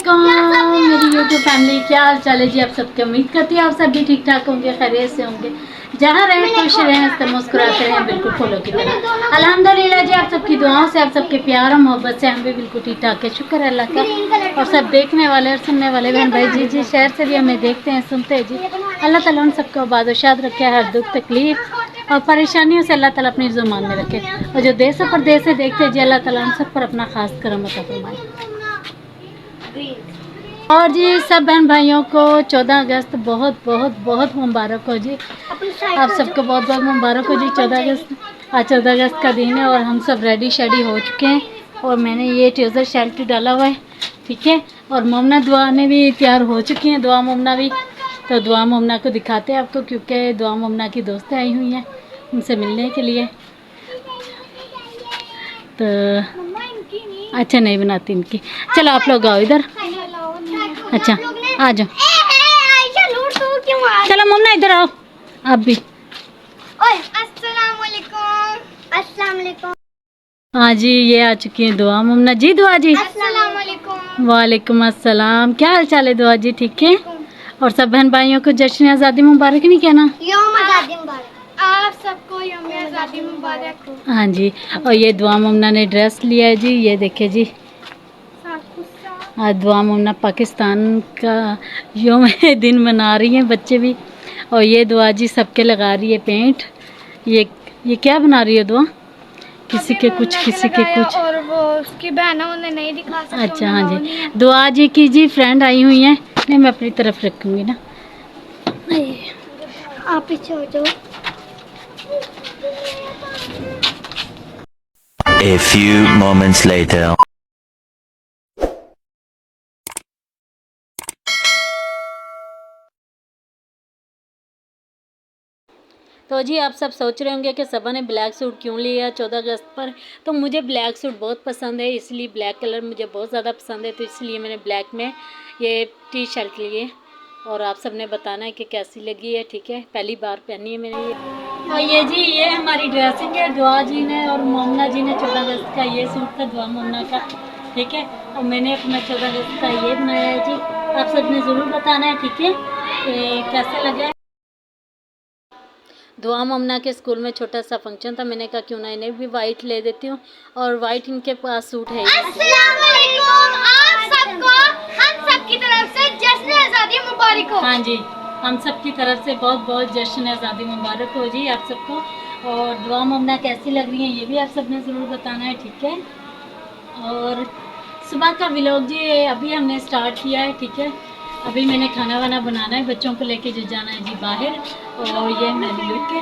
वालेकुम मेरी YouTube family, क्या हाल चाल है जी आप सबके। उम्मीद करती है आप सब भी ठीक ठाक होंगे, खैरियत से होंगे, जहाँ रहें खुश रहें, हंसते मुस्कुराते रहें, बिल्कुल फॉलो की तरह। अल्हम्दुलिल्लाह जी, आप सबकी दुआओं से, आप सबके प्यार और मोहब्बत से हम भी बिल्कुल ठीक ठाक है। शुक्र है अल्लाह का। और सब देखने वाले और सुनने वाले बहन भाई जी जी शहर से भी हमें देखते हैं, सुनते हैं जी। अल्लाह ताला उन सबको आबाद रखे, हर दुख तकलीफ और परेशानियों से अल्लाह ताला अपनी जुबान में रखे। और जो देश और परदेश से देखते हैं जी, अल्लाह ताला उन सब पर अपना खास करम अता फरमाए। और जी सब बहन भाइयों को 14 अगस्त बहुत बहुत बहुत मुबारक हो जी। आप सबको बहुत बहुत मुबारक हो जी। 14 अगस्त, आज 14 अगस्त का दिन है और हम सब रेडी शेडी हो चुके हैं। और मैंने ये ट्राउज़र शर्ट डाला हुआ है, ठीक है। और मोमना दुआ ने भी तैयार हो चुकी हैं, दुआ मोमना भी। तो दुआ मोमना को दिखाते हैं आपको, क्योंकि दुआ मोमना की दोस्तें आई हुई हैं उनसे मिलने के लिए। तो अच्छा नहीं बनाती इनकी। चलो आप लोग आओ इधर। अच्छा आ जाओ। चलो मोमना इधर आओ आप भी। हाँ जी, ये आ चुकी है दुआ मोमना जी। दुआ जी वालेकुम अस्सलाम, क्या हाल चाल है दुआ जी? ठीक है। और सब बहन भाइयों को जश्न आज़ादी मुबारक नहीं कहना? आप सबको यौम आज़ादी मुबारक हो। हाँ जी। और ये दुआ मोमना ने ड्रेस लिया है जी, ये देखिए जी। आज दुआ मोमना पाकिस्तान का यौम दिन मना रही हैं, बच्चे भी। और ये दुआ जी सबके लगा रही है पेंट। ये क्या बना रही है दुआ? किसी के कुछ, किसी के कुछ। और वो उसकी बहन है, उन्हें नहीं दिखा सकते। अच्छा हाँ जी, दुआ जी की जी फ्रेंड आई हुई हैं। नहीं मैं अपनी तरफ रखूँगी ना। आप पीछे हो जाओ। A few moments later. तो जी आप सब सोच रहे होंगे कि सबा ने ब्लैक सूट क्यों लिया 14 अगस्त पर। तो मुझे ब्लैक सूट बहुत पसंद है, इसलिए ब्लैक कलर मुझे बहुत ज़्यादा पसंद है, तो इसलिए मैंने ब्लैक में ये टी शर्ट लिए। और आप सब ने बताना है कि कैसी लगी है, ठीक है। पहली बार पहनी है मैंने ये। और ये जी ये हमारी ड्रेसिंग है, दुआ जी ने और मोमना जी ने 14 अगस्त का ये सूट था दुआ मोमना का, ठीक है। और मैंने अपना 14 अगस्त का ये बनाया है जी। आप सब ने ज़रूर बताना है, ठीक है, कि कैसा लगा। दुआ मोमना के स्कूल में छोटा सा फंक्शन था, मैंने कहा क्यों ना इन्हें भी वाइट ले देती हूँ। और वाइट इनके पास सूट है। अस्सलाम वालेकुम, आप सबको हम सब की तरफ से जश्न आज़ादी मुबारक हो। हाँ जी, हम सब की तरफ से बहुत बहुत जश्न आज़ादी मुबारक हो जी आप सबको। और दुआ मोमना कैसी लग रही है ये भी आप सब ने ज़रूर बताना है, ठीक है। और सुबह का व्लॉग जी अभी हमने स्टार्ट किया है, ठीक है। अभी मैंने खाना वाना बनाना है, बच्चों को लेके जो जाना है जी बाहर। और ये मेरी लड़के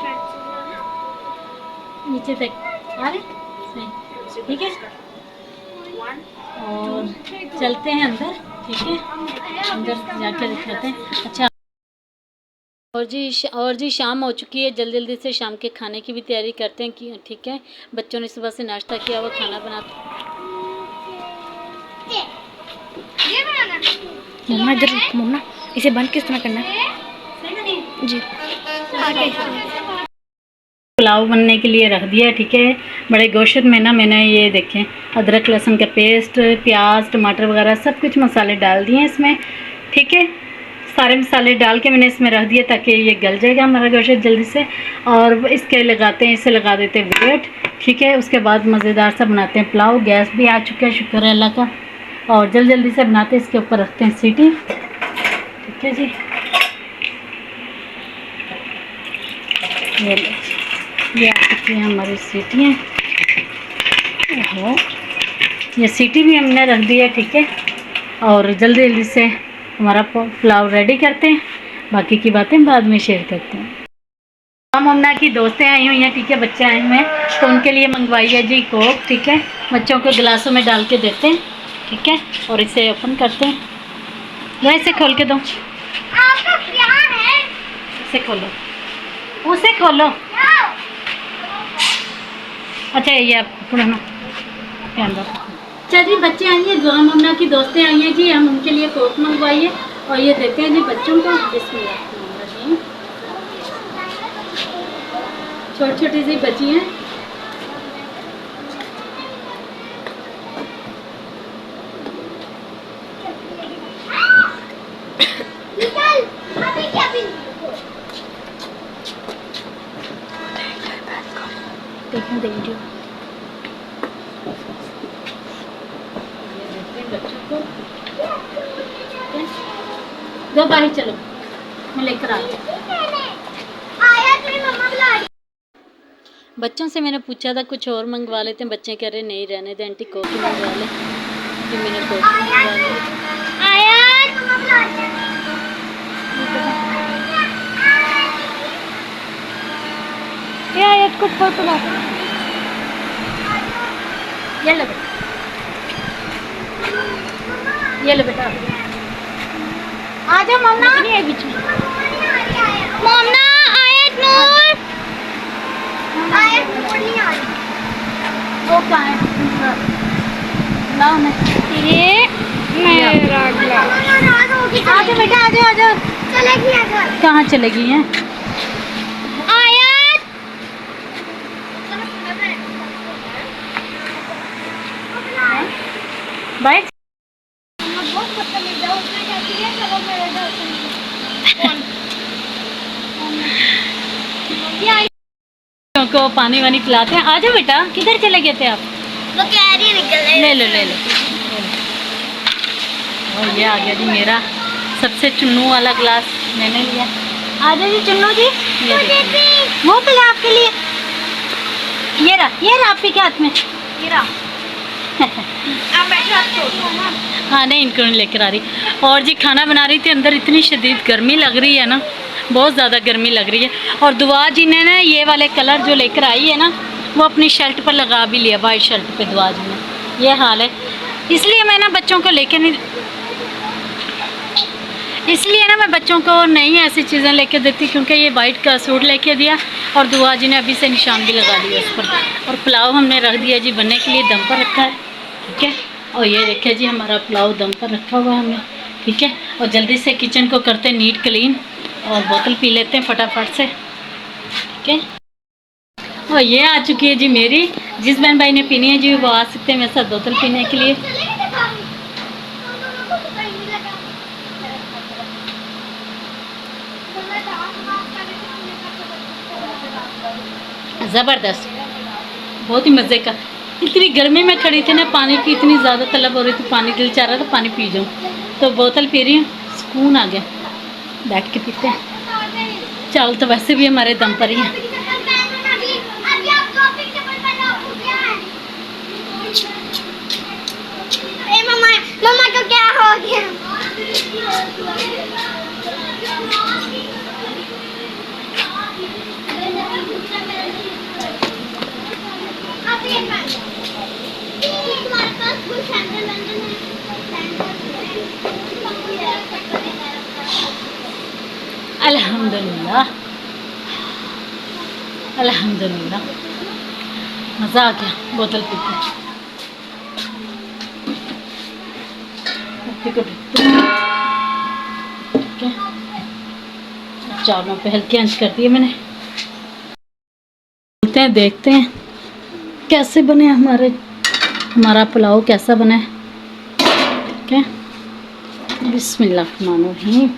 नीचे तक आ रहे सही, ठीक है। और चलते हैं अंदर, ठीक है, अंदर जाकर दिखाते हैं। अच्छा और जी शाम हो चुकी है, जल्दी जल्दी से शाम के खाने की भी तैयारी करते हैं कि ठीक है। बच्चों ने सुबह से नाश्ता किया, वो खाना बनाते। मम्मा इधर मम्मा, इसे बंद किस तरह करना है जी? पुलाव बनने के लिए रख दिया, ठीक है। बड़े गोश्त में ना मैंने ये देखें अदरक लहसुन का पेस्ट, प्याज टमाटर वगैरह सब कुछ मसाले डाल दिए इसमें, ठीक है। सारे मसाले डाल के मैंने इसमें रख दिया ताकि ये गल जाएगा हमारा गोश्त जल्दी से। और इसके लगाते हैं, इसे लगा देते हैं वेट, ठीक है। उसके बाद मज़ेदार सा बनाते हैं पुलाव। गैस भी आ चुका है, शुक्र है अल्लाह का। और जल्दी जल्दी से बनाते हैं, इसके ऊपर रखते हैं सीटी, ठीक है जी। ये आ चुकी हैं हमारी सीटियाँ। ओहो, ये सीटी भी हमने रख दी है, ठीक है। और जल्दी जल्दी से हमारा पुलाव रेडी करते हैं, बाकी की बातें बाद में शेयर करते हैं। मोमना की दोस्तें आई हुई हैं, ठीक है, बच्चे आए हुए हैं, तो उनके लिए मंगवाई है जी कोक, ठीक है। बच्चों को गिलासों में डाल के देते हैं, ठीक है। और इसे ओपन करते हैं, वैसे खोल के दो। आपका क्या है? इसे खोलो, उसे खोलो। अच्छा ये आप पुराना के अंदर। अच्छा जी बच्चे आई हैं, दुआ मोमना की दोस्तें आई हैं जी, हम उनके लिए कोक मंगवाइए और ये देते हैं जी बच्चों को। बिस्मिल्लाह, छोटी छोटी सी बच्ची हैं। बच्चों को। दो बाहर चलो, मैं लेकर आ रही हूँ। आया तेरी मम्मा बुला रही। बच्चों से मैंने पूछा था कुछ और मंगवा लेते हैं, बच्चे कह रहे नहीं रहने दे आंटी, कॉफ़ी मंगवा ले। फिर मैंने कॉफ़ी मंगवा ली। आया मम्मा बुला रही है। ये आयत को ऊपर बुला, ये लो बेटा, ये लो बेटा, आ जाओ मम्मा। नहीं है बीच में। मम्मा आयत नूर, आयत नूर नहीं आ रही। वो कहाँ है? लाओ मैं। ये मेरा ग्लास। आ जाओ बेटा, आ जाओ, आ जाओ। चलेगी अगर। कहाँ चलेगी हैं? आयत बाइक बहुत बदतमीज है, उसने कहती है चलो मेरे घर से। को पानी वानी पिलाते हैं। आ जाओ बेटा, किधर चले गए थे आप? वो कह रही है निकल ले लो, ले लो। और ये आ गया जी मेरा सबसे चुन्नू वाला ग्लास, मैंने लिया। आ जाओ जी चुन्नू जी, ये देखिए। वो पिला आपके लिए। ये रहा आपके के हाथ में। ये रहा। अब बैठो, आप छोड़ो ना। हाँ नहीं, इनको नहीं लेकर आ रही। और जी खाना बना रही थी, अंदर इतनी शदीद गर्मी लग रही है ना, बहुत ज़्यादा गर्मी लग रही है। और दुआ जी ने ना ये वाले कलर जो लेकर आई है ना, वो अपनी शर्ट पर लगा भी लिया, वाइट शर्ट पे दुआ जी ने। ये हाल है, इसलिए मैं ना बच्चों को लेकर नहीं, इसलिए ना मैं बच्चों को नहीं ऐसी चीज़ें लेके देती, क्योंकि ये वाइट का सूट लेके दिया और दुआ जी ने अभी से निशान भी लगा दिया उस पर। और पुलाव हमने रख दिया जी बनने के लिए, दम पर रखा है, ठीक है। और ये देखिए जी हमारा पुलाव दम पर रखा हुआ है हमने, ठीक है। और जल्दी से किचन को करते हैं नीट क्लीन और बोतल पी लेते हैं फटाफट से, ठीक है। और ये आ चुकी है जी मेरी, जिस बहन भाई ने पीनी है जी वो आ सकते हैं मेरे साथ बोतल पीने के लिए। ज़बरदस्त, बहुत ही मज़े का। इतनी गर्मी में खड़ी थी ना, पानी की इतनी ज़्यादा तलब हो रही थी, पानी दिल चाह रहा था पानी पी जाऊँ, तो बोतल पी रही हूँ, सुकून आ गया, बैठ के पीते हैं। चावल तो वैसे भी हमारे दम पर ही है। मम्मा को क्या हो गया? तुम्हारे पास कोई सैंडल वैंडल है? अल्हम्दुलिल्लाह, अल्हम्दुलिल्लाह, मज़ा आ गया बोतल पी के। ठीक है, चावलों पे हल्की आंच कर दिए मैंने। देखते हैं कैसे बने हमारा पुलाव कैसा बना है, ठीक है। बिस्मिल्लाहिर्रहमानिर्रहीम,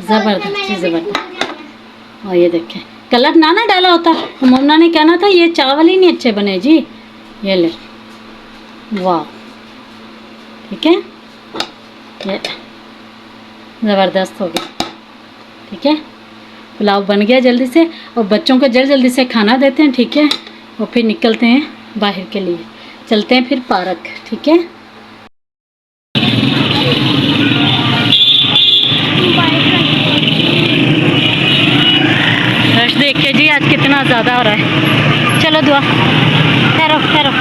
ज़बरदस्त ज़बरदस्त। और ये देखें, कलर ना डाला होता, मोमना ने कहना था ये चावल ही नहीं अच्छे बने जी। ये ले, वाह, ठीक है, ये ज़बरदस्त हो गया, ठीक है। पुलाव बन गया जल्दी से, और बच्चों को जल्दी से खाना देते हैं, ठीक है। और फिर निकलते हैं बाहर के लिए, चलते हैं फिर पार्क, ठीक है। रश देख के जी आज कितना ज़्यादा हो रहा है। चलो दुआ, ठहरो ठहरो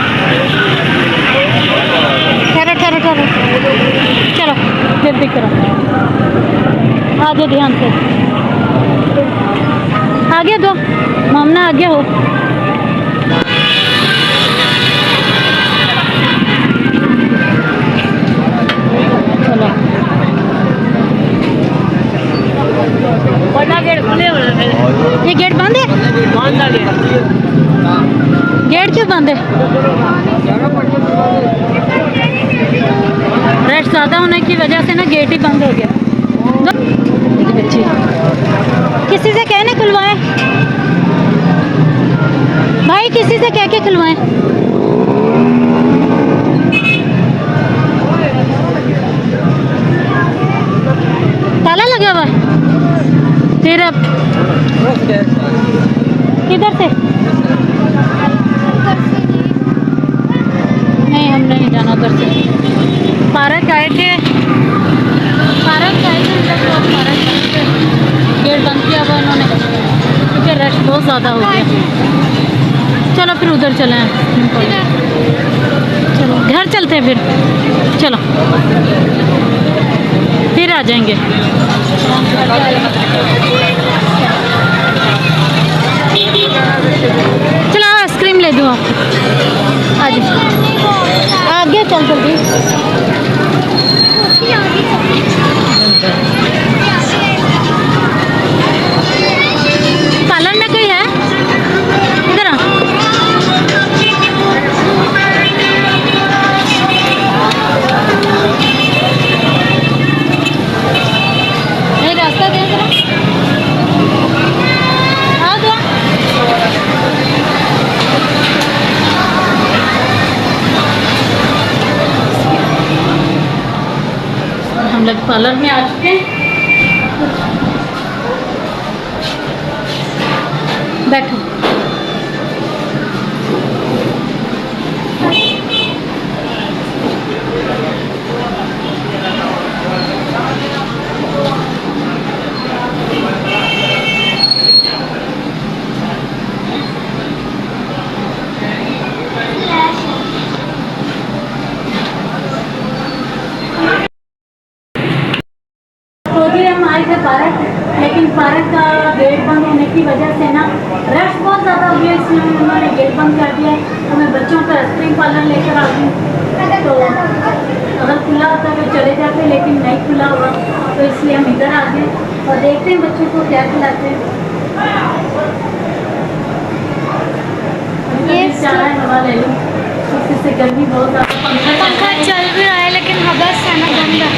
ठहरो ठहरो ठहरो, चलो जल्दी करो, आगे ध्यान से, आगे दो, मामना आगे हो। चलो, गेट खुले, ये गेट बंद है, गेट क्यों बंद है? रश ज़्यादा होने की वजह से ना गेट ही बंद हो गया। बच्ची किसी से कहने खुलवाएं भाई, किसी से कह के खुलवाएं। अब किधर से? नहीं, हमने नहीं जाना उधर से। पार्क आए थे, गेट बंद किया हुआ इन्होंने क्योंकि रश बहुत ज़्यादा हो गया। चलो फिर उधर चले हैं, चलो घर चलते हैं फिर, चलो फिर आ जाएंगे। चलो आइसक्रीम ले दो आप, आज आगे चल जल्दी। पार्लर में कोई है? इधर आ। नहीं, रास्ता दे जरा। आ गया। हम लोग पार्लर में आ चुके हैं। बैठो। तो जी हम आए थे पार्क, लेकिन पार्क का गेट बंद होने की वजह से ना रश बहुत ज़्यादा हो गया, इसलिए उन्होंने गेट बंद कर दिया। तो मैं बच्चों का आइसक्रीम पार्लर लेकर आ गई। तो अगर खुला होता तो चले जाते, लेकिन नहीं खुला हुआ, तो इसलिए हम इधर आ गए और देखते हैं बच्चों को क्या खिलाते हैं। ये चारा हवा ले लूँ, इससे गर्मी बहुत ज़्यादा। पंखा चल भी रहा है लेकिन हवा से ना गंदा।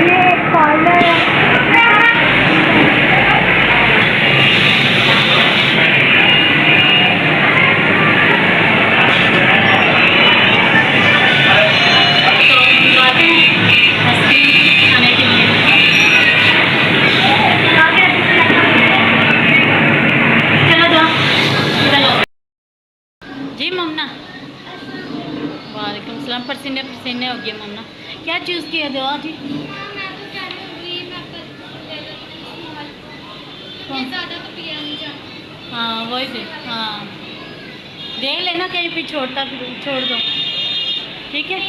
ये पार्लर है। जी ममना, वालेकुम सलाम। पसीने पसीने हो गए ममना। क्या चूज़ किया दो जी? हाँ वही से, हाँ देख लेना कहीं भी छोड़ता, फिर छोड़ दो, ठीक है।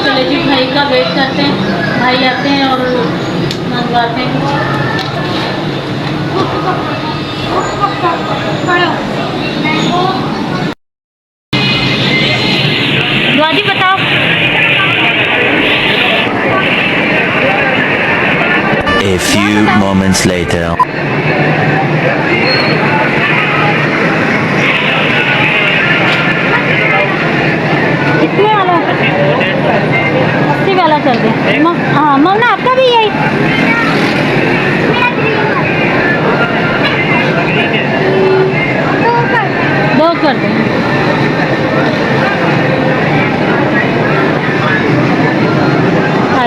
चले जी, भाई का वेट करते हैं, भाई आते हैं और मंगवाते हैं। दुआजी बताओ। A few moments later. कितने वाला? 80 वाला कर दे। हाँ ममना, आपका भी यही? दो कर दे।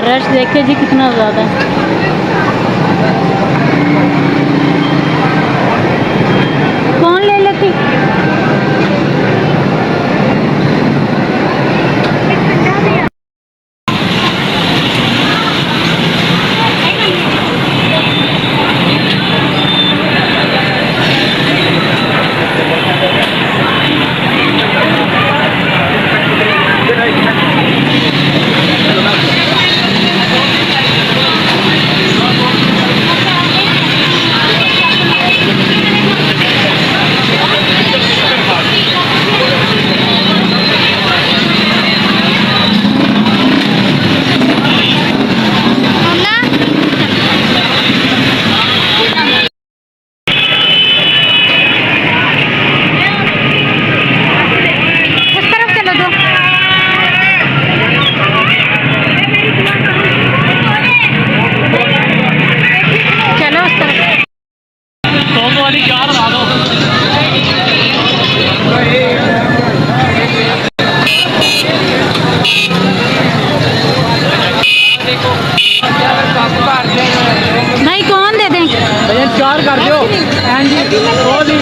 रश देखे जी कितना ज़्यादा है। कौन ले लेती? हाँ जी, होली